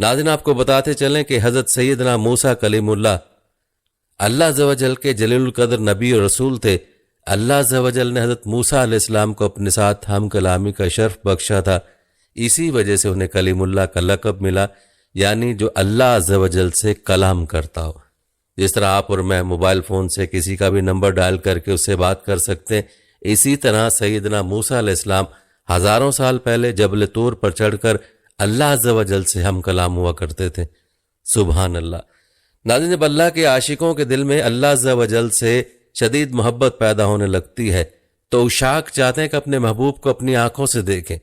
ناظرین آپ کو بتاتے چلیں کہ حضرت سیدنا موسیٰ کلیم اللہ عز و جل کے جلیل القدر نبی اور رسول تھے۔ اللہ عز و جل نے حضرت موسیٰ علیہ السلام کو اپنے ساتھ ہم کلامی کا شرف بخشا تھا، اسی وجہ سے انہیں کلیم اللہ کا لقب ملا، یعنی جو اللہ عز و جل سے کلام کرتا ہو۔ جس طرح آپ اور میں موبائل فون سے کسی کا بھی نمبر ڈائل کر کے اس سے بات کر سکتے ہیں، اسی طرح سیدنا موسیٰ علیہ السلام ہزاروں سال پہلے جبل طور پر چڑھ کر اللہ عز و جل سے ہم کلام ہوا کرتے تھے۔ سبحان اللہ۔ ناظرین، جب اللہ کے عاشقوں کے دل میں اللہ عز و جل سے شدید محبت پیدا ہونے لگتی ہے تو عشاق چاہتے ہیں کہ اپنے محبوب کو اپنی آنکھوں سے دیکھیں،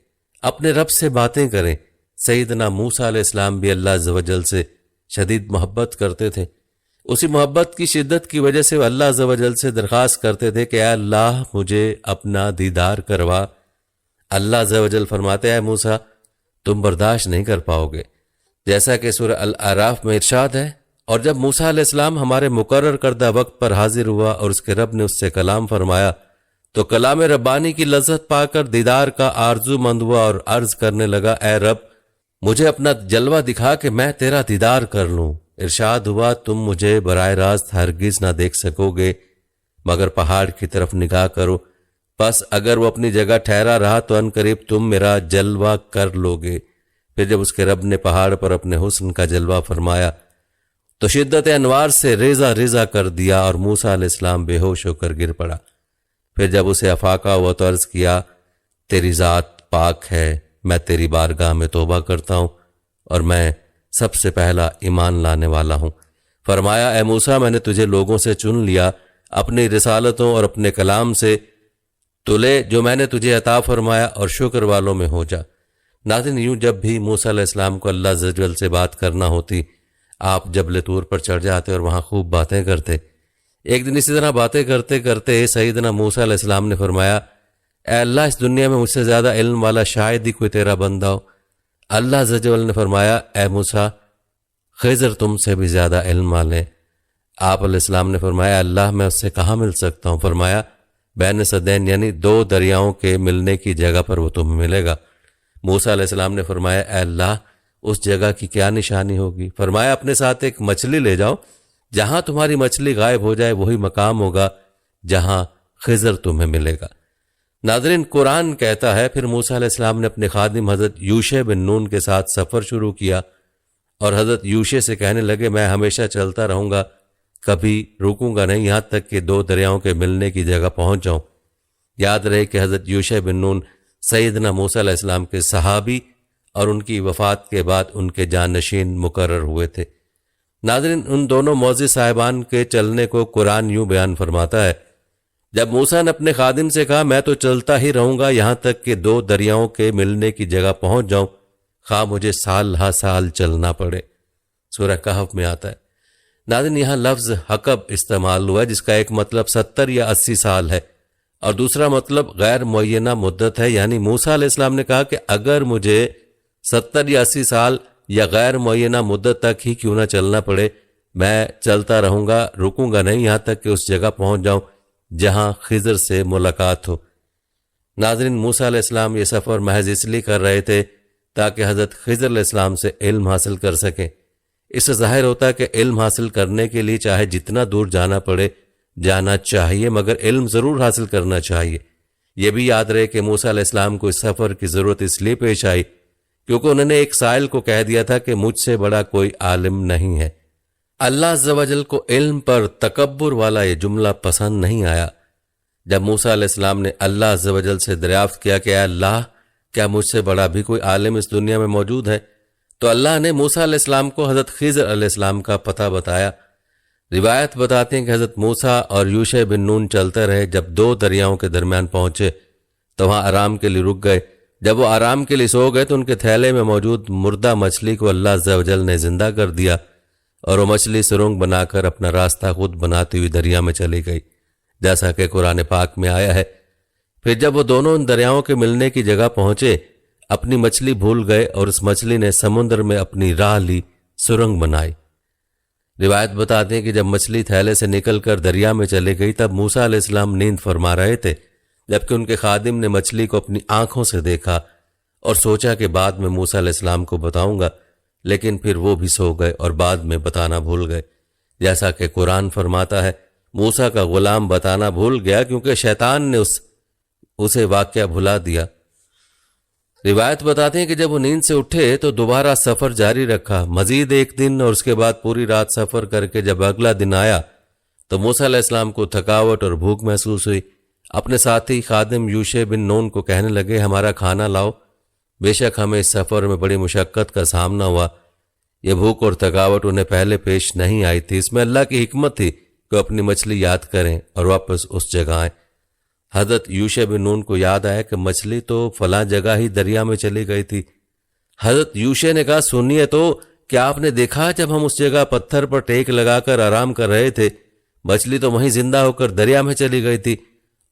اپنے رب سے باتیں کریں۔ سیدنا موسیٰ علیہ السلام بھی اللہ عز و جل سے شدید محبت کرتے تھے۔ اسی محبت کی شدت کی وجہ سے وہ اللہ عز و جل سے درخواست کرتے تھے کہ اے اللہ مجھے اپنا دیدار کروا۔ اللہ عز و جل فرماتے ہیں اے موسیٰ تم برداشت نہیں کر پاؤ گے، جیسا کہ سورہ الاعراف میں ارشاد ہے، اور جب موسیٰ علیہ السلام ہمارے مقرر کردہ وقت پر حاضر ہوا اور اس کے رب نے اس سے کلام فرمایا تو کلام ربانی کی لذت پا کر دیدار کا آرزو مند ہوا اور عرض کرنے لگا اے رب مجھے اپنا جلوہ دکھا کہ میں تیرا دیدار کر لوں۔ ارشاد ہوا تم مجھے براہ راست ہرگز نہ دیکھ سکو گے مگر پہاڑ کی طرف نگاہ کرو، پس اگر وہ اپنی جگہ ٹھہرا رہا تو ان قریب تم میرا جلوہ کر لوگے۔ پھر جب اس کے رب نے پہاڑ پر اپنے حسن کا جلوہ فرمایا تو شدت انوار سے ریزہ ریزہ کر دیا اور موسیٰ علیہ السلام بے ہوش ہو کر گر پڑا۔ پھر جب اسے افاقہ ہوا تو عرض کیا تیری ذات پاک ہے، میں تیری بارگاہ میں توبہ کرتا ہوں اور میں سب سے پہلا ایمان لانے والا ہوں۔ فرمایا اے موسیٰ میں نے تجھے لوگوں سے چن لیا، اپنی رسالتوں اور اپنے کلام سے تو لے جو میں نے تجھے عطا فرمایا اور شکر والوں میں ہو جا۔ ناظرین، یوں جب بھی موسیٰ علیہ السلام کو اللہ عز و جل سے بات کرنا ہوتی آپ جبل طور پر چڑھ جاتے اور وہاں خوب باتیں کرتے۔ ایک دن اسی طرح باتیں کرتے کرتے سیدنا موسیٰ علیہ السلام نے فرمایا اے اللہ اس دنیا میں مجھ سے زیادہ علم والا شاید ہی کوئی تیرا بندہ ہو۔ اللہ عز و جل نے فرمایا اے موسیٰ خضر تم سے بھی زیادہ علم والے۔ آپ علیہ السلام نے فرمایا اللہ میں اس سے کہاں مل سکتا ہوں؟ فرمایا بین صدین یعنی دو دریاؤں کے ملنے کی جگہ پر وہ تمہیں ملے گا۔ موسیٰ علیہ السلام نے فرمایا اے اللہ اس جگہ کی کیا نشانی ہوگی؟ فرمایا اپنے ساتھ ایک مچھلی لے جاؤ، جہاں تمہاری مچھلی غائب ہو جائے وہی مقام ہوگا جہاں خضر تمہیں ملے گا۔ ناظرین، قرآن کہتا ہے پھر موسیٰ علیہ السلام نے اپنے خادم حضرت یوشع بن نون کے ساتھ سفر شروع کیا اور حضرت یوشع سے کہنے لگے میں ہمیشہ چلتا رہوں گا، کبھی رکوں گا نہیں یہاں تک کہ دو دریاؤں کے ملنے کی جگہ پہنچ جاؤں۔ یاد رہے کہ حضرت یوشع بن نون سیدنا موسیٰ علیہ السلام کے صحابی اور ان کی وفات کے بعد ان کے جانشین مقرر ہوئے تھے۔ ناظرین، ان دونوں معزز صاحبان کے چلنے کو قرآن یوں بیان فرماتا ہے جب موسیٰ نے اپنے خادم سے کہا میں تو چلتا ہی رہوں گا یہاں تک کہ دو دریاؤں کے ملنے کی جگہ پہنچ جاؤں، خواہ مجھے سال ہا سال چلنا پڑے۔ سورہ کہف میں آتا ہے۔ ناظرین، یہاں لفظ حقب استعمال ہوا ہے جس کا ایک مطلب 70 یا 80 سال ہے اور دوسرا مطلب غیر معینہ مدت ہے، یعنی موسیٰ علیہ السلام نے کہا کہ اگر مجھے 70 یا 80 سال یا غیر معینہ مدت تک ہی کیوں نہ چلنا پڑے میں چلتا رہوں گا، رکوں گا نہیں یہاں تک کہ اس جگہ پہنچ جاؤں جہاں خضر سے ملاقات ہو۔ ناظرین، موسیٰ علیہ السلام یہ سفر محض اس لیے کر رہے تھے تاکہ حضرت خضر علیہ السلام سے علم حاصل کر سکیں۔ اس سے ظاہر ہوتا ہے کہ علم حاصل کرنے کے لیے چاہے جتنا دور جانا پڑے جانا چاہیے، مگر علم ضرور حاصل کرنا چاہیے۔ یہ بھی یاد رہے کہ موسیٰ علیہ السلام کو اس سفر کی ضرورت اس لیے پیش آئی کیونکہ انہوں نے ایک سائل کو کہہ دیا تھا کہ مجھ سے بڑا کوئی عالم نہیں ہے۔ اللہ عز و جل کو علم پر تکبر والا یہ جملہ پسند نہیں آیا۔ جب موسیٰ علیہ السلام نے اللہ عز و جل سے دریافت کیا کہ اے اللہ کیا مجھ سے بڑا بھی کوئی عالم اس دنیا میں موجود ہے، تو اللہ نے موسیٰ علیہ السلام کو حضرت خضر علیہ السلام کا پتہ بتایا۔ روایت بتاتے ہیں کہ حضرت موسیٰ اور یوشع بن نون چلتے رہے، جب دو دریاؤں کے درمیان پہنچے تو وہاں آرام کے لیے رک گئے۔ جب وہ آرام کے لیے سو گئے تو ان کے تھیلے میں موجود مردہ مچھلی کو اللہ عز و جل نے زندہ کر دیا اور وہ مچھلی سرنگ بنا کر اپنا راستہ خود بناتی ہوئی دریا میں چلی گئی، جیسا کہ قرآن پاک میں آیا ہے۔ پھر جب وہ دونوں ان دریاؤں کے ملنے کی جگہ پہنچے اپنی مچھلی بھول گئے اور اس مچھلی نے سمندر میں اپنی راہ لی، سرنگ بنائی۔ روایت بتاتے ہیں کہ جب مچھلی تھیلے سے نکل کر دریا میں چلی گئی تب موسیٰ علیہ السلام نیند فرما رہے تھے، جبکہ ان کے خادم نے مچھلی کو اپنی آنکھوں سے دیکھا اور سوچا کہ بعد میں موسیٰ علیہ السلام کو بتاؤں گا، لیکن پھر وہ بھی سو گئے اور بعد میں بتانا بھول گئے، جیسا کہ قرآن فرماتا ہے موسیٰ کا غلام بتانا بھول گیا کیونکہ شیطان نے اسے واقعہ بھلا دیا۔ روایت بتاتے ہیں کہ جب وہ نیند سے اٹھے تو دوبارہ سفر جاری رکھا، مزید ایک دن اور اس کے بعد پوری رات سفر کر کے جب اگلا دن آیا تو موسیٰ علیہ السلام کو تھکاوٹ اور بھوک محسوس ہوئی۔ اپنے ساتھی خادم یوشع بن نون کو کہنے لگے ہمارا کھانا لاؤ، بے شک ہمیں اس سفر میں بڑی مشقت کا سامنا ہوا۔ یہ بھوک اور تھکاوٹ انہیں پہلے پیش نہیں آئی تھی، اس میں اللہ کی حکمت تھی کہ اپنی مچھلی یاد کریں اور واپس اس جگہ آئیں۔ حضرت یوشع بن نون کو یاد آیا کہ مچھلی تو فلاں جگہ ہی دریا میں چلی گئی تھی۔ حضرت یوشع نے کہا سنیے تو، کیا آپ نے دیکھا جب ہم اس جگہ پتھر پر ٹیک لگا کر آرام کر رہے تھے مچھلی تو وہیں زندہ ہو کر دریا میں چلی گئی تھی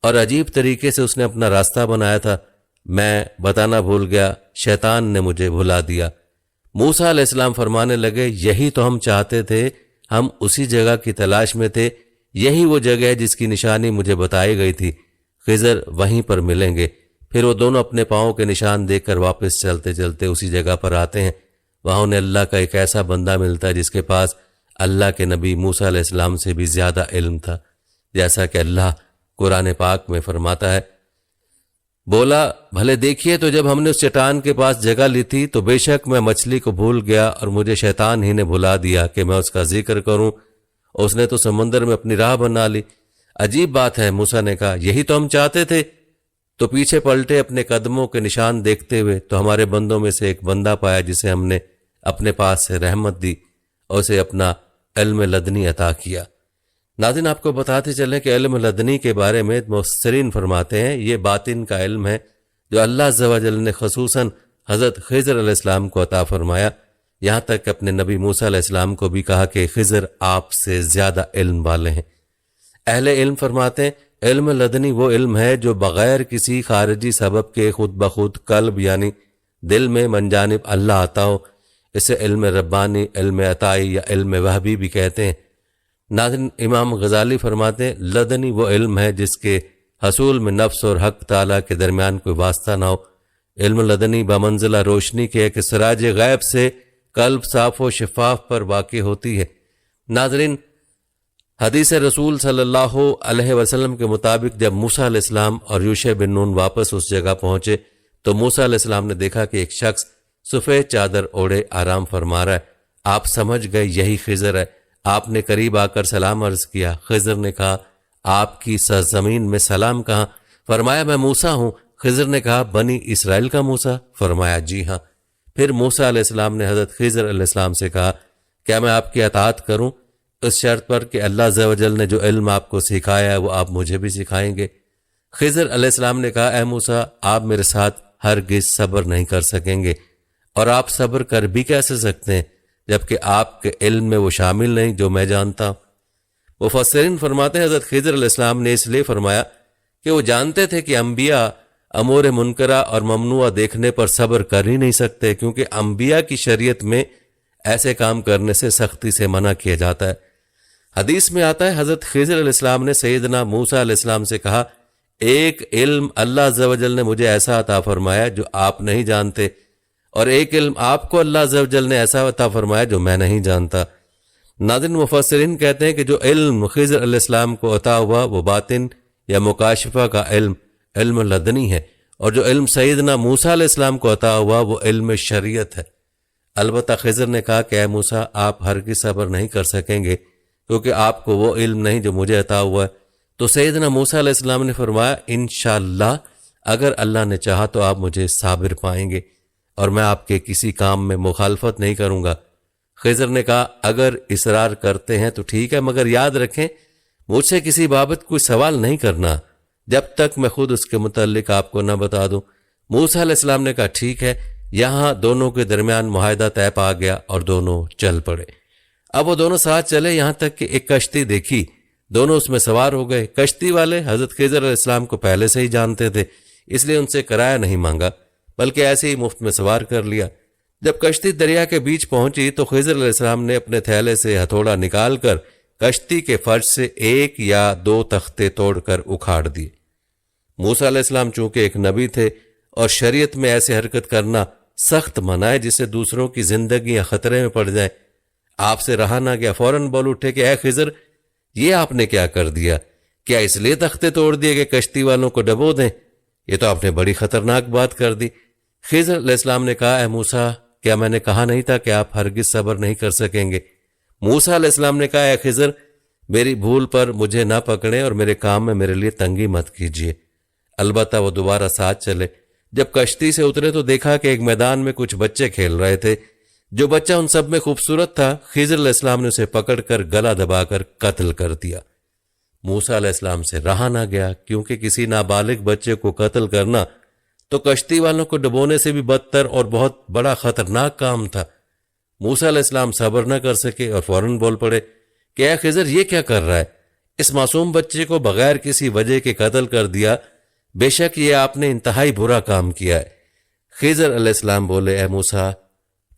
اور عجیب طریقے سے اس نے اپنا راستہ بنایا تھا، میں بتانا بھول گیا، شیطان نے مجھے بھلا دیا۔ موسیٰ علیہ السلام فرمانے لگے یہی تو ہم چاہتے تھے، ہم اسی جگہ کی تلاش میں تھے، یہی وہ جگہ ہے جس کی نشانی مجھے بتائی گئی تھی، خضر وہیں پر ملیں گے۔ پھر وہ دونوں اپنے پاؤں کے نشان دیکھ کر واپس چلتے چلتے اسی جگہ پر آتے ہیں۔ وہاں انہیں اللہ کا ایک ایسا بندہ ملتا ہے جس کے پاس اللہ کے نبی موسیٰ علیہ السلام سے بھی زیادہ علم تھا، جیسا کہ اللہ قرآن پاک میں فرماتا ہے، بولا بھلے دیکھیے تو جب ہم نے اس چٹان کے پاس جگہ لی تھی تو بے شک میں مچھلی کو بھول گیا اور مجھے شیطان ہی نے بھلا دیا کہ میں اس کا ذکر کروں، اور اس نے تو سمندر میں اپنی راہ بنا لی۔ عجیب بات ہے، موسیٰ نے کہا یہی تو ہم چاہتے تھے، تو پیچھے پلٹے اپنے قدموں کے نشان دیکھتے ہوئے تو ہمارے بندوں میں سے ایک بندہ پایا جسے ہم نے اپنے پاس سے رحمت دی اور اسے اپنا علم لدنی عطا کیا۔ ناظرین آپ کو بتاتے چلیں کہ علم لدنی کے بارے میں مفسرین فرماتے ہیں یہ باطن کا علم ہے جو اللہ عز و جل نے خصوصاً حضرت خضر علیہ السلام کو عطا فرمایا، یہاں تک کہ اپنے نبی موسیٰ علیہ السلام کو بھی کہا کہ خضر آپ سے زیادہ علم والے ہیں۔ اہل علم فرماتے ہیں علم لدنی وہ علم ہے جو بغیر کسی خارجی سبب کے خود بخود قلب یعنی دل میں من جانب اللہ آتا ہو، اسے علم ربانی، علم عطائی یا علم وہبی بھی کہتے ہیں۔ ناظرین امام غزالی فرماتے ہیں لدنی وہ علم ہے جس کے حصول میں نفس اور حق تعالیٰ کے درمیان کوئی واسطہ نہ ہو۔ علم لدنی بمنزلہ روشنی کے ہے کہ سراج غیب سے قلب صاف و شفاف پر واقع ہوتی ہے۔ ناظرین حدیث رسول صلی اللہ علیہ وسلم کے مطابق جب موسیٰ علیہ السلام اور یوشع بن نون واپس اس جگہ پہنچے تو موسیٰ علیہ السلام نے دیکھا کہ ایک شخص سفید چادر اوڑھے آرام فرما رہا ہے۔ آپ سمجھ گئے یہی خضر ہے۔ آپ نے قریب آ کر سلام عرض کیا۔ خضر نے کہا آپ کی سرزمین میں سلام کہاں؟ فرمایا میں موسیٰ ہوں۔ خضر نے کہا بنی اسرائیل کا موسیٰ؟ فرمایا جی ہاں۔ پھر موسیٰ علیہ السلام نے حضرت خضر علیہ السلام سے کہا کیا میں آپ کی اطاعت کروں اس شرط پر کہ اللہ عز و جل نے جو علم آپ کو سکھایا ہے وہ آپ مجھے بھی سکھائیں گے؟ خضر علیہ السلام نے کہا اے موسیٰ آپ میرے ساتھ ہرگز صبر نہیں کر سکیں گے، اور آپ صبر کر بھی کیسے سکتے ہیں جبکہ آپ کے علم میں وہ شامل نہیں جو میں جانتا ہوں۔ مفسرین فرماتے ہیں حضرت خضر علیہ السلام نے اس لیے فرمایا کہ وہ جانتے تھے کہ انبیاء امور منکرہ اور ممنوعہ دیکھنے پر صبر کر ہی نہیں سکتے، کیونکہ انبیاء کی شریعت میں ایسے کام کرنے سے سختی سے منع کیا جاتا ہے۔ حدیث میں آتا ہے حضرت خضر علیہ السلام نے سیدنا موسیٰ علیہ السلام سے کہا ایک علم اللہ عز و جل نے مجھے ایسا عطا فرمایا جو آپ نہیں جانتے، اور ایک علم آپ کو اللہ عز و جل نے ایسا عطا فرمایا جو میں نہیں جانتا۔ ناظرین مفسرین کہتے ہیں کہ جو علم خضر علیہ السلام کو عطا ہوا وہ باطن یا مکاشفہ کا علم، علم لدنی ہے، اور جو علم سیدنا موسیٰ علیہ السلام کو عطا ہوا وہ علم شریعت ہے۔ البتہ خضر نے کہا کہ اے موسیٰ آپ ہرگز صبر نہیں کر سکیں گے کیونکہ آپ کو وہ علم نہیں جو مجھے عطا ہوا ہے۔ تو سیدنا موسیٰ علیہ السلام نے فرمایا انشاءاللہ اگر اللہ نے چاہا تو آپ مجھے صابر پائیں گے اور میں آپ کے کسی کام میں مخالفت نہیں کروں گا۔ خضر نے کہا اگر اصرار کرتے ہیں تو ٹھیک ہے، مگر یاد رکھیں مجھ سے کسی بابت کوئی سوال نہیں کرنا جب تک میں خود اس کے متعلق آپ کو نہ بتا دوں۔ موسیٰ علیہ السلام نے کہا ٹھیک ہے۔ یہاں دونوں کے درمیان معاہدہ طے پا گیا اور دونوں چل پڑے۔ اب وہ دونوں ساتھ چلے یہاں تک کہ ایک کشتی دیکھی، دونوں اس میں سوار ہو گئے۔ کشتی والے حضرت خضر علیہ السلام کو پہلے سے ہی جانتے تھے، اس لیے ان سے کرایہ نہیں مانگا بلکہ ایسے ہی مفت میں سوار کر لیا۔ جب کشتی دریا کے بیچ پہنچی تو خضر علیہ السلام نے اپنے تھیلے سے ہتھوڑا نکال کر کشتی کے فرش سے ایک یا دو تختے توڑ کر اکھاڑ دیے۔ موسیٰ علیہ السلام چونکہ ایک نبی تھے اور شریعت میں ایسے حرکت کرنا سخت منع ہے جس سے دوسروں کی زندگیاں خطرے میں پڑ جائیں۔ آپ سے رہا نہ گیا، فوراً بول اٹھے کہ اے خضر، یہ آپ نے کیا کر دیا؟ کیا اس لیے تختے توڑ دیے کہ کشتی والوں کو ڈبو دیں؟ یہ تو آپ نے بڑی خطرناک بات کر دی۔ خضر علیہ السلام نے کہا، اے موسیٰ، کیا میں نے کہا نہیں تھا کہ آپ ہرگز صبر نہیں کر سکیں گے؟ موسیٰ علیہ السلام نے کہا، اے خضر، میری بھول پر مجھے نہ پکڑیں اور میرے کام میں میرے لیے تنگی مت کیجیے۔ البتہ وہ دوبارہ ساتھ چلے۔ جب کشتی سے اترے تو دیکھا کہ ایک میدان میں کچھ بچے کھیل رہے تھے۔ جو بچہ ان سب میں خوبصورت تھا، خضر علیہ السلام نے اسے پکڑ کر گلا دبا کر قتل کر دیا۔ موسیٰ علیہ السلام سے رہا نہ گیا، کیونکہ کسی نابالغ بچے کو قتل کرنا تو کشتی والوں کو ڈبونے سے بھی بدتر اور بہت بڑا خطرناک کام تھا۔ موسیٰ علیہ السلام صبر نہ کر سکے اور فوراً بول پڑے کہ اے خضر، یہ کیا کر رہا ہے؟ اس معصوم بچے کو بغیر کسی وجہ کے قتل کر دیا، بے شک یہ آپ نے انتہائی برا کام کیا ہے۔ خضر علیہ السلام بولے، اے موسیٰ،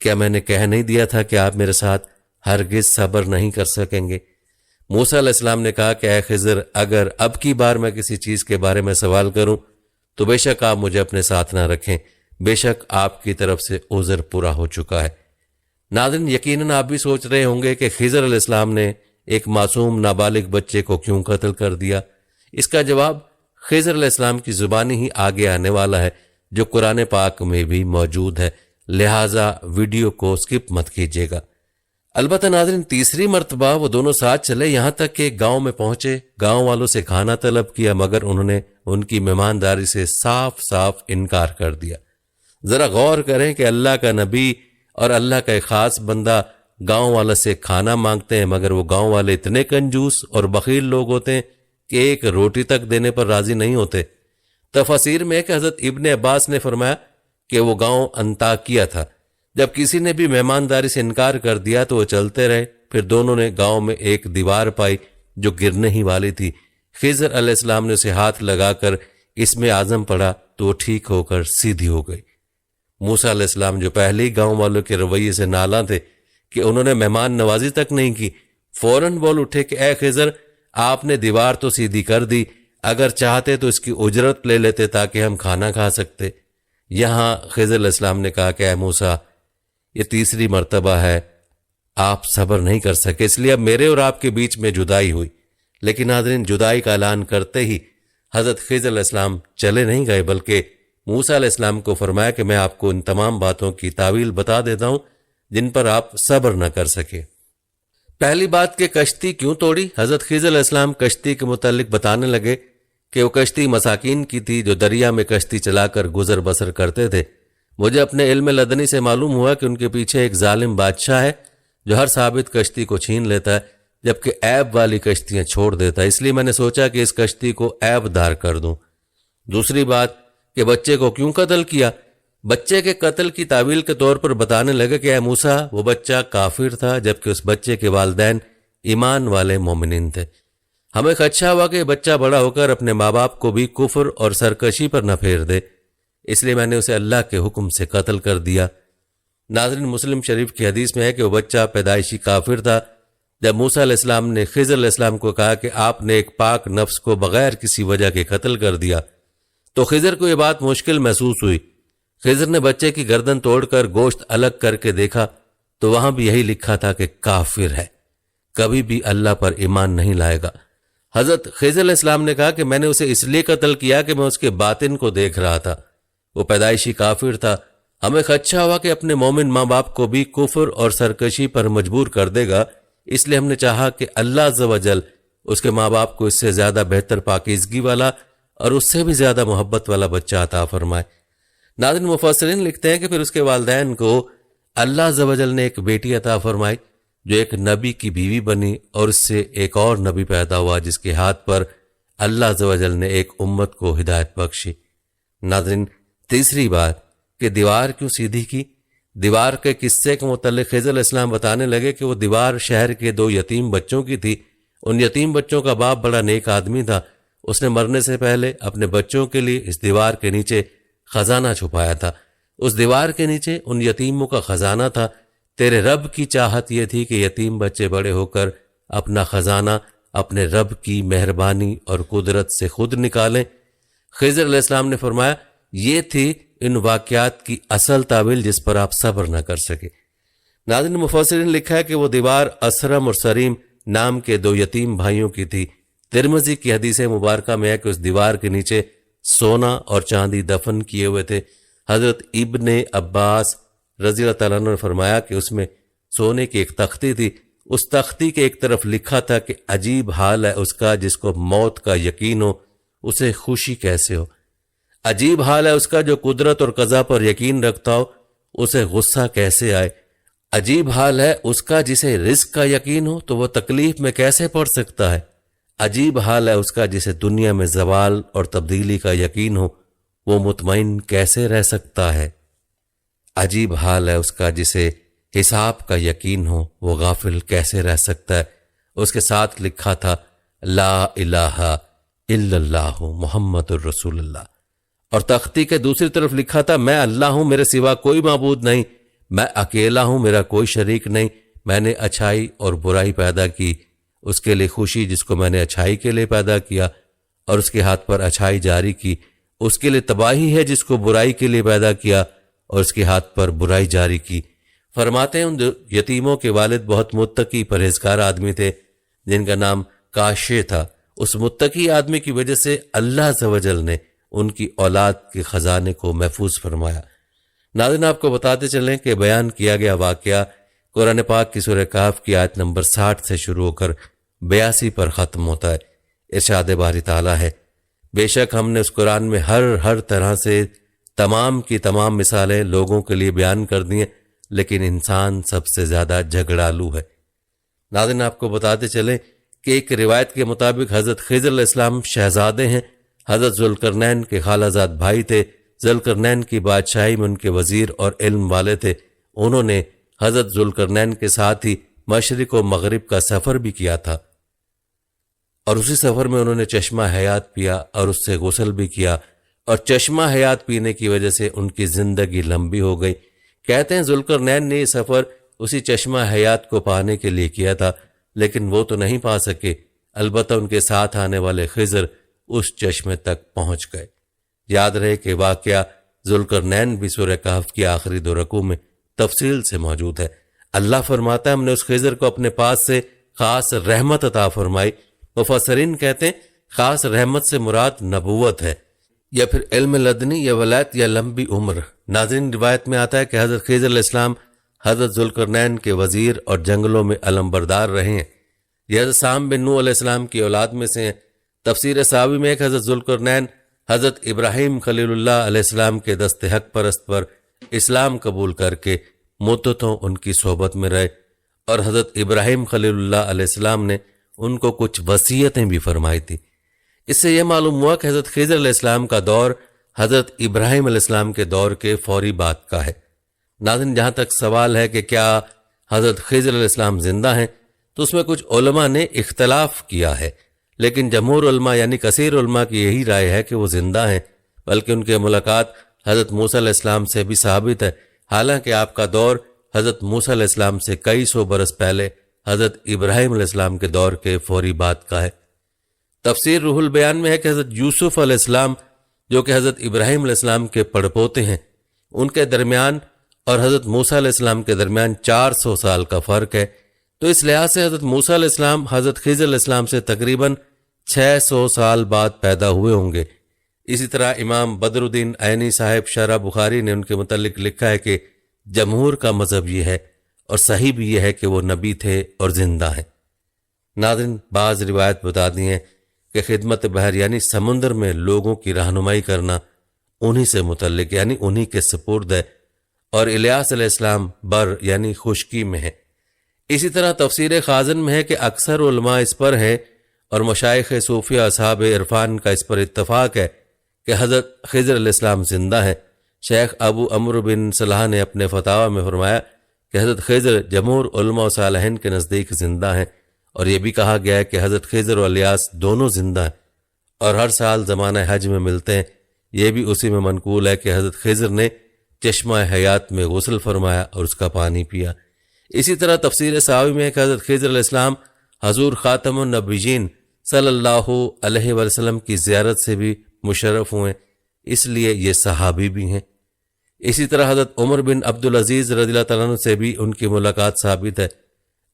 کیا میں نے کہہ نہیں دیا تھا کہ آپ میرے ساتھ ہرگز صبر نہیں کر سکیں گے؟ موسیٰ علیہ السلام نے کہا کہ اے خضر، اگر اب کی بار میں کسی چیز کے بارے میں سوال کروں تو بے شک آپ مجھے اپنے ساتھ نہ رکھیں، بے شک آپ کی طرف سے عذر پورا ہو چکا ہے۔ ناظرین، یقیناً آپ بھی سوچ رہے ہوں گے کہ خضر علیہ السلام نے ایک معصوم نابالغ بچے کو کیوں قتل کر دیا؟ اس کا جواب خضر علیہ السلام کی زبانی ہی آگے آنے والا ہے، جو قرآن پاک میں بھی موجود ہے، لہٰذا ویڈیو کو سکپ مت کیجیے گا۔ البتہ ناظرین، تیسری مرتبہ وہ دونوں ساتھ چلے، یہاں تک کہ ایک گاؤں میں پہنچے۔ گاؤں والوں سے کھانا طلب کیا، مگر انہوں نے ان کی مہمانداری سے صاف صاف انکار کر دیا۔ ذرا غور کریں کہ اللہ کا نبی اور اللہ کا ایک خاص بندہ گاؤں والے سے کھانا مانگتے ہیں، مگر وہ گاؤں والے اتنے کنجوس اور بخیل لوگ ہوتے ہیں کہ ایک روٹی تک دینے پر راضی نہیں ہوتے۔ تفاسیر میں کہ حضرت ابن عباس نے فرمایا کہ وہ گاؤں انطاکیہ تھا۔ جب کسی نے بھی مہمانداری سے انکار کر دیا تو وہ چلتے رہے۔ پھر دونوں نے گاؤں میں ایک دیوار پائی جو گرنے ہی والی تھی۔ خضر علیہ السلام نے اسے ہاتھ لگا کر اس میں عزم پڑا تو وہ ٹھیک ہو کر سیدھی ہو گئی۔ موسیٰ علیہ السلام، جو پہلے ہی گاؤں والوں کے رویے سے نالاں تھے کہ انہوں نے مہمان نوازی تک نہیں کی، فوراً بول اٹھے کہ اے خضر، آپ نے دیوار تو سیدھی کر دی، اگر چاہتے تو اس کی اجرت لے لیتے تاکہ ہم کھانا کھا سکتے۔ یہاں خضر علیہ السلام نے کہا کہ اے موسیٰ، یہ تیسری مرتبہ ہے، آپ صبر نہیں کر سکے، اس لیے اب میرے اور آپ کے بیچ میں جدائی ہوئی۔ لیکن ناظرین، جدائی کا اعلان کرتے ہی حضرت خضر علیہ السلام چلے نہیں گئے، بلکہ موسیٰ علیہ السلام کو فرمایا کہ میں آپ کو ان تمام باتوں کی تاویل بتا دیتا ہوں جن پر آپ صبر نہ کر سکے۔ پہلی بات کہ کشتی کیوں توڑی؟ حضرت خضر علیہ السلام کشتی کے متعلق بتانے لگے کہ وہ کشتی مساکین کی تھی جو دریا میں کشتی چلا کر گزر بسر کرتے تھے۔ مجھے اپنے علم لدنی سے معلوم ہوا کہ ان کے پیچھے ایک ظالم بادشاہ ہے جو ہر ثابت کشتی کو چھین لیتا ہے جبکہ عیب والی کشتیاں چھوڑ دیتا ہے، اس لیے میں نے سوچا کہ اس کشتی کو عیب دار کر دوں۔ دوسری بات کہ بچے کو کیوں قتل کیا؟ بچے کے قتل کی تعویل کے طور پر بتانے لگے کہ اے موسیٰ، وہ بچہ کافر تھا جبکہ اس بچے کے والدین ایمان والے مومنین تھے۔ ہمیں خدشہ ہوا کہ بچہ بڑا ہو کر اپنے ماں باپ کو بھی کفر اور سرکشی پر نہ پھیر دے، اس لیے میں نے اسے اللہ کے حکم سے قتل کر دیا۔ ناظرین، مسلم شریف کی حدیث میں ہے کہ وہ بچہ پیدائشی کافر تھا۔ جب موسیٰ علیہ السلام نے خضر علیہ السلام کو کہا کہ آپ نے ایک پاک نفس کو بغیر کسی وجہ کے قتل کر دیا تو خضر کو یہ بات مشکل محسوس ہوئی۔ خضر نے بچے کی گردن توڑ کر گوشت الگ کر کے دیکھا تو وہاں بھی یہی لکھا تھا کہ کافر ہے، کبھی بھی اللہ پر ایمان نہیں لائے گا۔ حضرت خضر علیہ السلام نے کہا کہ میں نے اسے اس لیے قتل کیا کہ میں اس کے باطن کو دیکھ رہا تھا، وہ پیدائشی کافر تھا۔ ہمیں خدشہ ہوا کہ اپنے مومن ماں باپ کو بھی کفر اور سرکشی پر مجبور کر دے گا، اس لیے ہم نے چاہا کہ اللہ عز و جل اس کے ماں باپ کو اس سے زیادہ بہتر پاکیزگی والا اور اس سے بھی زیادہ محبت والا بچہ عطا فرمائے۔ ناظرین، مفسرین لکھتے ہیں کہ پھر اس کے والدین کو اللہ عز و جل نے ایک بیٹی عطا فرمائی جو ایک نبی کی بیوی بنی، اور اس سے ایک اور نبی پیدا ہوا جس کے ہاتھ پر اللہ عز و جل نے ایک امت کو ہدایت بخشی۔ ناظرین، تیسری بات کہ دیوار کیوں سیدھی کی؟ دیوار کے قصے کے متعلق خضر علیہ السلام بتانے لگے کہ وہ دیوار شہر کے 2 یتیم بچوں کی تھی۔ ان یتیم بچوں کا باپ بڑا نیک آدمی تھا، اس نے مرنے سے پہلے اپنے بچوں کے لیے اس دیوار کے نیچے خزانہ چھپایا تھا۔ اس دیوار کے نیچے ان یتیموں کا خزانہ تھا۔ تیرے رب کی چاہت یہ تھی کہ یتیم بچے بڑے ہو کر اپنا خزانہ اپنے رب کی مہربانی اور قدرت سے خود نکالیں۔ خضر علیہ السلام نے فرمایا یہ تھی ان واقعات کی اصل تعویل جس پر آپ صبر نہ کر سکے۔ ناظرین، مفسرین نے لکھا ہے کہ وہ دیوار اسرم اور سریم نام کے دو یتیم بھائیوں کی تھی۔ ترمذی کی حدیث مبارکہ میں ہے کہ اس دیوار کے نیچے سونا اور چاندی دفن کیے ہوئے تھے۔ حضرت ابن عباس رضی اللہ تعالیٰ عنہ نے فرمایا کہ اس میں سونے کی ایک تختی تھی، اس تختی کے ایک طرف لکھا تھا کہ عجیب حال ہے اس کا جس کو موت کا یقین ہو اسے خوشی کیسے ہو، عجیب حال ہے اس کا جو قدرت اور قضا پر یقین رکھتا ہو اسے غصہ کیسے آئے، عجیب حال ہے اس کا جسے رزق کا یقین ہو تو وہ تکلیف میں کیسے پڑ سکتا ہے، عجیب حال ہے اس کا جسے دنیا میں زوال اور تبدیلی کا یقین ہو وہ مطمئن کیسے رہ سکتا ہے، عجیب حال ہے اس کا جسے حساب کا یقین ہو وہ غافل کیسے رہ سکتا ہے۔ اس کے ساتھ لکھا تھا لا الہ الا اللہ محمد الرسول اللہ، اور تختی کے دوسری طرف لکھا تھا میں اللہ ہوں، میرے سوا کوئی معبود نہیں، میں اکیلا ہوں، میرا کوئی شریک نہیں، میں نے اچھائی اور برائی پیدا کی، اس کے لیے خوشی جس کو میں نے اچھائی کے لیے پیدا کیا اور اس کے ہاتھ پر اچھائی جاری کی، اس کے لیے تباہی ہے جس کو برائی کے لیے پیدا کیا اور اس کے ہاتھ پر برائی جاری کی۔ فرماتے ہیں ان یتیموں کے والد بہت متقی پرہیزگار آدمی تھے جن کا نام کاشے تھا۔ اس متقی آدمی کی وجہ سے اللہ عز و جل نے ان کی اولاد کے خزانے کو محفوظ فرمایا۔ ناظرین، آپ کو بتاتے چلیں کہ بیان کیا گیا واقعہ قرآن پاک کی سورہ کہف کی آیت نمبر 60 سے شروع ہو کر 82 پر ختم ہوتا ہے۔ ارشاد باری تعالیٰ ہے بے شک ہم نے اس قرآن میں ہر طرح سے تمام کی تمام مثالیں لوگوں کے لیے بیان کر دی ہیں، لیکن انسان سب سے زیادہ جھگڑالو ہے۔ ناظرین، آپ کو بتاتے چلیں کہ ایک روایت کے مطابق حضرت خضر علیہ السلام شہزادے ہیں، حضرت ذوالقرنین کے خالہ زاد بھائی تھے، ذوالقرنین کی بادشاہی میں ان کے وزیر اور علم والے تھے۔ انہوں نے حضرت ذوالقرنین کے ساتھ ہی مشرق و مغرب کا سفر بھی کیا تھا، اور اسی سفر میں انہوں نے چشمہ حیات پیا اور اس سے غسل بھی کیا، اور چشمہ حیات پینے کی وجہ سے ان کی زندگی لمبی ہو گئی۔ کہتے ہیں ذوالقرنین نے یہ سفر اسی چشمہ حیات کو پانے کے لیے کیا تھا، لیکن وہ تو نہیں پا سکے، البتہ ان کے ساتھ آنے والے خضر اس چشمے تک پہنچ گئے۔ یاد رہے کہ واقعہ ذوالقرنین بھی سورہ کہف کی آخری 2 رکوع میں تفصیل سے موجود ہے۔ اللہ فرماتا ہے ہم نے اس خضر کو اپنے پاس سے خاص رحمت عطا فرمائی۔ مفسرین کہتے ہیں خاص رحمت سے مراد نبوت ہے، یا پھر علم لدنی یا ولایت یا لمبی عمر۔ ناظرین، روایت میں آتا ہے کہ حضرت خضر علیہ السلام حضرت ذوالقرنین کے وزیر اور جنگلوں میں علمبردار رہے ہیں۔ یہ حضرت سام بن نوح علیہ السلام کی اولاد میں سے ہیں۔ تفسیر ساوی میں ایک حضرت ذوالقرنین حضرت ابراہیم خلیل اللہ علیہ السلام کے دست حق پرست پر اسلام قبول کر کے مدتوں ان کی صحبت میں رہے، اور حضرت ابراہیم خلیل اللہ علیہ السلام نے ان کو کچھ وصیتیں بھی فرمائی تھی۔ اس سے یہ معلوم ہوا کہ حضرت خضر علیہ السلام کا دور حضرت ابراہیم علیہ السلام کے دور کے فوری بعد کا ہے۔ ناظرین، جہاں تک سوال ہے کہ کیا حضرت خضر علیہ السلام زندہ ہیں، تو اس میں کچھ علماء نے اختلاف کیا ہے، لیکن جمہور علماء یعنی کثیر علماء کی یہی رائے ہے کہ وہ زندہ ہیں، بلکہ ان کے ملاقات حضرت موسیٰ علیہ السلام سے بھی ثابت ہے، حالانکہ آپ کا دور حضرت موسیٰ علیہ السلام سے کئی سو برس پہلے حضرت ابراہیم علیہ السلام کے دور کے فوری بعد کا ہے۔ تفسیر روح البیان میں ہے کہ حضرت یوسف علیہ السلام جو کہ حضرت ابراہیم علیہ السلام کے پڑپوتے ہیں، ان کے درمیان اور حضرت موسیٰ علیہ السلام کے درمیان 400 سال کا فرق ہے، تو اس لحاظ سے حضرت موسیٰ علیہ السلام حضرت خضر علیہ السلام سے تقریباً 600 سال بعد پیدا ہوئے ہوں گے۔ اسی طرح امام بدر الدین عینی صاحب شرح بخاری نے ان کے متعلق لکھا ہے کہ جمہور کا مذہب یہ ہے اور صحیح بھی یہ ہے کہ وہ نبی تھے اور زندہ ہیں۔ ناظرین، بعض روایت بتا دی ہیں کہ خدمت بحر یعنی سمندر میں لوگوں کی رہنمائی کرنا انہی سے متعلق یعنی انہی کے سپرد ہے، اور الیاس علیہ السلام بر یعنی خشکی میں ہے۔ اسی طرح تفسیر خازن میں ہے کہ اکثر علماء اس پر ہیں اور مشائخ صوفیہ اصحاب عرفان کا اس پر اتفاق ہے کہ حضرت خضر علیہ السلام زندہ ہیں۔ شیخ ابو عمرو بن صلاح نے اپنے فتاوی میں فرمایا کہ حضرت خضر جمہور علماء و صالحین کے نزدیک زندہ ہیں، اور یہ بھی کہا گیا ہے کہ حضرت خضر و الیاس دونوں زندہ ہیں اور ہر سال زمانہ حج میں ملتے ہیں۔ یہ بھی اسی میں منقول ہے کہ حضرت خضر نے چشمہ حیات میں غسل فرمایا اور اس کا پانی پیا۔ اسی طرح تفسیر ساوی میں ہے کہ حضرت خضر علیہ السلام حضور خاتم النبیین صلی اللہ علیہ وسلم کی زیارت سے بھی مشرف ہوئے۔ اس لیے یہ صحابی بھی ہیں۔ اسی طرح حضرت عمر بن عبدالعزیز رضی اللہ تعالیٰ عنہ سے بھی ان کی ملاقات ثابت ہے،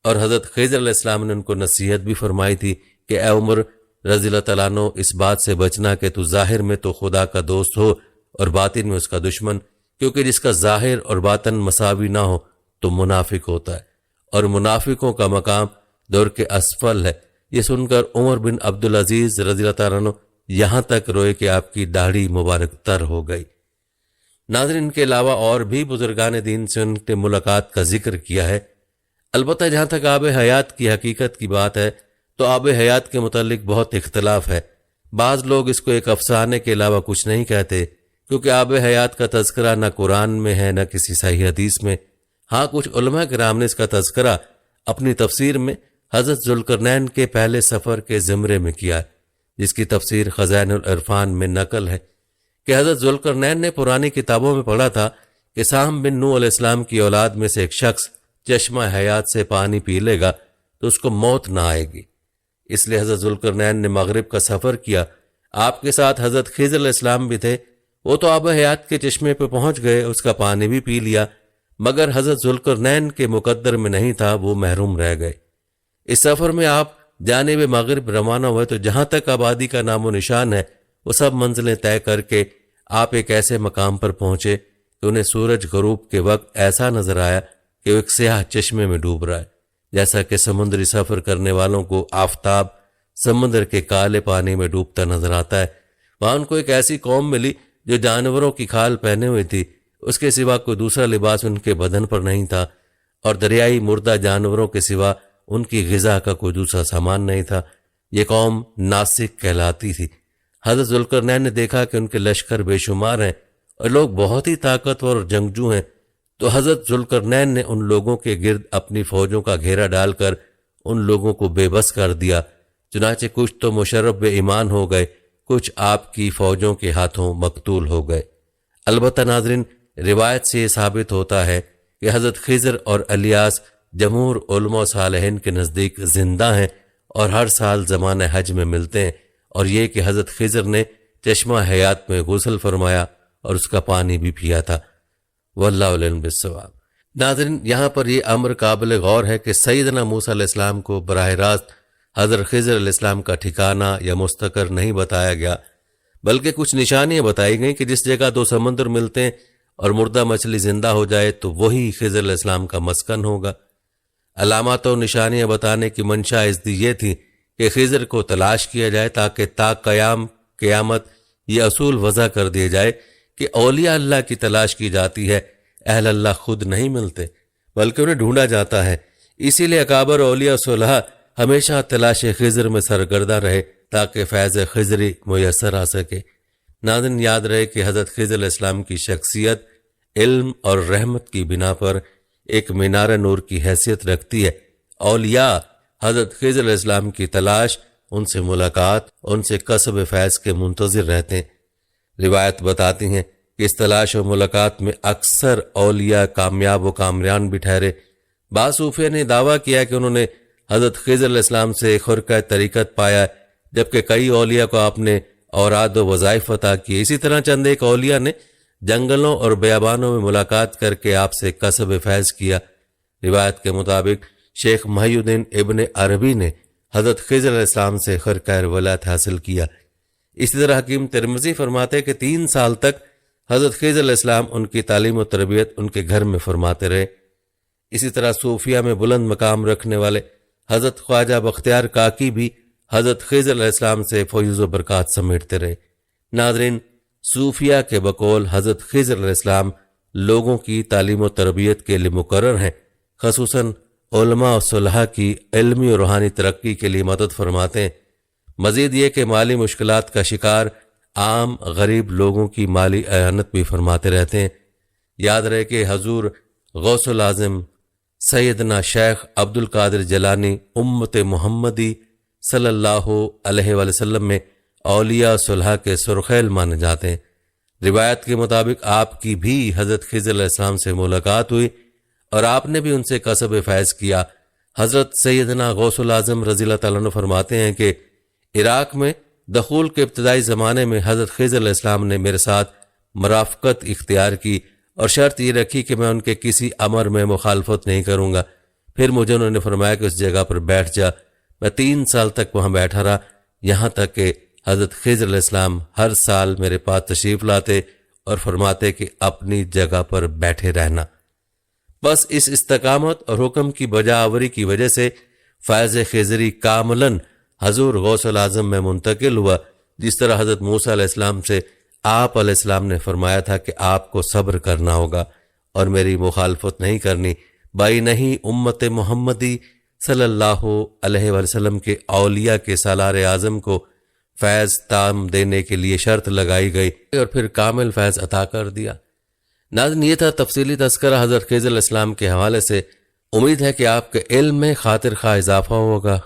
اور حضرت خضر علیہ السلام نے ان کو نصیحت بھی فرمائی تھی کہ اے عمر رضی اللہ تعالیٰ عنہ، اس بات سے بچنا کہ تو ظاہر میں تو خدا کا دوست ہو اور باطن میں اس کا دشمن، کیونکہ جس کا ظاہر اور باطن مساوی نہ ہو تو منافق ہوتا ہے، اور منافقوں کا مقام دور کے اسفل ہے۔ یہ سن کر عمر بن عبدالعزیز رضی اللہ تعالیٰ عنہ یہاں تک روئے کہ آپ کی داڑھی مبارک تر ہو گئی۔ ناظرین، ان کے علاوہ اور بھی بزرگان دین سے ان کے ملاقات کا ذکر کیا ہے۔ البتہ جہاں تک آب حیات کی حقیقت کی بات ہے تو آب حیات کے متعلق بہت اختلاف ہے۔ بعض لوگ اس کو ایک افسانے کے علاوہ کچھ نہیں کہتے، کیونکہ آب حیات کا تذکرہ نہ قرآن میں ہے نہ کسی صحیح حدیث میں۔ ہاں، کچھ علماء کرام نے اس کا تذکرہ اپنی تفسیر میں حضرت ذوالقرنین کے پہلے سفر کے زمرے میں کیا ہے، جس کی تفسیر خزائن العرفان میں نقل ہے کہ حضرت ذوالقرنین نے پرانی کتابوں میں پڑھا تھا کہ سام بن نوح علیہ السلام کی اولاد میں سے ایک شخص چشمہ حیات سے پانی پی لے گا تو اس کو موت نہ آئے گی۔ اس لیے حضرت ذوالقرنین نے مغرب کا سفر کیا۔ آپ کے ساتھ حضرت خضر علیہ السلام بھی تھے۔ وہ تو آب حیات کے چشمے پہ پہنچ گئے، اس کا پانی بھی پی لیا، مگر حضرت ذوالقرنین کے مقدر میں نہیں تھا، وہ محروم رہ گئے۔ اس سفر میں آپ جانب مغرب روانہ ہوئے تو جہاں تک آبادی کا نام و نشان ہے وہ سب منزلیں طے کر کے آپ ایک ایسے مقام پر پہنچے کہ انہیں سورج غروب کے وقت ایسا نظر آیا کہ وہ ایک سیاہ چشمے میں ڈوب رہا ہے، جیسا کہ سمندری سفر کرنے والوں کو آفتاب سمندر کے کالے پانی میں ڈوبتا نظر آتا ہے۔ وہاں ان کو ایک ایسی قوم ملی جو جانوروں کی کھال پہنے ہوئی تھی، اس کے سوا کوئی دوسرا لباس ان کے بدن پر نہیں تھا، اور دریائی مردہ جانوروں کے سوا ان کی غذا کا کوئی دوسرا سامان نہیں تھا۔ یہ قوم ناسک کہلاتی تھی۔ حضرت ذوالقرنین نے دیکھا کہ ان کے لشکر بے شمار ہیں اور لوگ بہت ہی طاقتور اور جنگجو ہیں، تو حضرت ذوالقرنین نے ان لوگوں کے گرد اپنی فوجوں کا گھیرا ڈال کر ان لوگوں کو بے بس کر دیا۔ چنانچہ کچھ تو مشرف بے ایمان ہو گئے، کچھ آپ کی فوجوں کے ہاتھوں مقتول ہو گئے۔ البتہ ناظرین، روایت سے یہ ثابت ہوتا ہے کہ حضرت خضر اور الیاس جمہور علماء صالحین کے نزدیک زندہ ہیں اور ہر سال زمانہ حج میں ملتے ہیں، اور یہ کہ حضرت خضر نے چشمہ حیات میں غسل فرمایا اور اس کا پانی بھی پیا تھا۔ واللہ علم بالصواب۔ ناظرین، یہاں پر یہ امر قابل غور ہے کہ سیدنا موسیٰ علیہ السلام کو براہ راست حضرت خضر علیہ السلام کا ٹھکانہ یا مستقر نہیں بتایا گیا، بلکہ کچھ نشانیاں بتائی گئیں کہ جس جگہ دو سمندر ملتے ہیں اور مردہ مچھلی زندہ ہو جائے تو وہی خضر علیہ السلام کا مسکن ہوگا۔ علامات و نشانیاں بتانے کی منشا اس دی یہ تھی کہ خضر کو تلاش کیا جائے تاکہ تا قیامت یہ اصول وضع کر دیا جائے کہ اولیاء اللہ کی تلاش کی جاتی ہے، اہل اللہ خود نہیں ملتے بلکہ انہیں ڈھونڈا جاتا ہے۔ اسی لیے اکابر اولیاء صلحاء ہمیشہ تلاش خضر میں سرگردہ رہے تاکہ فیض خضری میسر آ سکے۔ ناظرین، یاد رہے کہ حضرت خضر علیہ السلام کی شخصیت علم اور رحمت کی بنا پر ایک مینار نور کی حیثیت رکھتی ہے۔ اولیاء حضرت خضر علیہ السلام کی تلاش، ان سے ملاقات، ان سے کسب فیض کے منتظر رہتے ہیں۔ روایت بتاتی ہیں کہ اس تلاش و ملاقات میں اکثر اولیاء کامیاب و کامران بھی ٹھہرے۔ بعض صوفیہ نے دعویٰ کیا کہ انہوں نے حضرت خضر علیہ السلام سے خرقہ طریقت پایا، جبکہ کئی اولیاء کو آپ نے اوراد و وظائف عطا کیے۔ اسی طرح چند ایک اولیاء نے جنگلوں اور بیابانوں میں ملاقات کر کے آپ سے کسب فیض کیا۔ روایت کے مطابق شیخ محی الدین ابن عربی نے حضرت خضر علیہ السلام سے خرقہ ولایت حاصل کیا۔ اسی طرح حکیم ترمذی فرماتے کہ 3 سال تک حضرت خضر علیہ السلام ان کی تعلیم و تربیت ان کے گھر میں فرماتے رہے۔ اسی طرح صوفیہ میں بلند مقام رکھنے والے حضرت خواجہ بختیار کاکی بھی حضرت خضر علیہ السلام سے فیض و برکات سمیٹتے رہے۔ ناظرین، صوفیہ کے بقول حضرت خضر علیہ السلام لوگوں کی تعلیم و تربیت کے لیے مقرر ہیں، خصوصاً علماء و صلحاء کی علمی و روحانی ترقی کے لیے مدد فرماتے ہیں۔ مزید یہ کہ مالی مشکلات کا شکار عام غریب لوگوں کی مالی اعانت بھی فرماتے رہتے ہیں۔ یاد رہے کہ حضور غوث العظم سیدنا شیخ عبد القادر جیلانی امت محمدی صلی اللہ علیہ وآلہ وسلم میں اولیاء صلحاء کے سرخیل مانے جاتے ہیں۔ روایت کے مطابق آپ کی بھی حضرت خضر علیہ السلام سے ملاقات ہوئی اور آپ نے بھی ان سے کسب فیض کیا۔ حضرت سیدنا غوث العظم رضی اللہ تعالیٰ عنہ فرماتے ہیں کہ عراق میں دخول کے ابتدائی زمانے میں حضرت خضر علیہ السلام نے میرے ساتھ مرافقت اختیار کی اور شرط یہ رکھی کہ میں ان کے کسی امر میں مخالفت نہیں کروں گا۔ پھر مجھے انہوں نے فرمایا کہ اس جگہ پر بیٹھ جا۔ میں 3 سال تک وہاں بیٹھا رہا، یہاں تک کہ حضرت خضر علیہ السلام ہر سال میرے پاس تشریف لاتے اور فرماتے کہ اپنی جگہ پر بیٹھے رہنا۔ بس اس استقامت اور حکم کی بجاوری کی وجہ سے فیض خضری کاملاً حضور غوث الاعظم میں منتقل ہوا، جس طرح حضرت موسیٰ علیہ السلام سے آپ علیہ السلام نے فرمایا تھا کہ آپ کو صبر کرنا ہوگا اور میری مخالفت نہیں کرنی۔ بائی نہیں، امت محمدی صلی اللہ علیہ وسلم کے اولیاء کے سالار اعظم کو فیض تام دینے کے لیے شرط لگائی گئی اور پھر کامل فیض عطا کر دیا۔ ناظرین، یہ تھا تفصیلی تذکرہ حضرت خضر علیہ السلام کے حوالے سے۔ امید ہے کہ آپ کے علم میں خاطر خواہ اضافہ ہوگا۔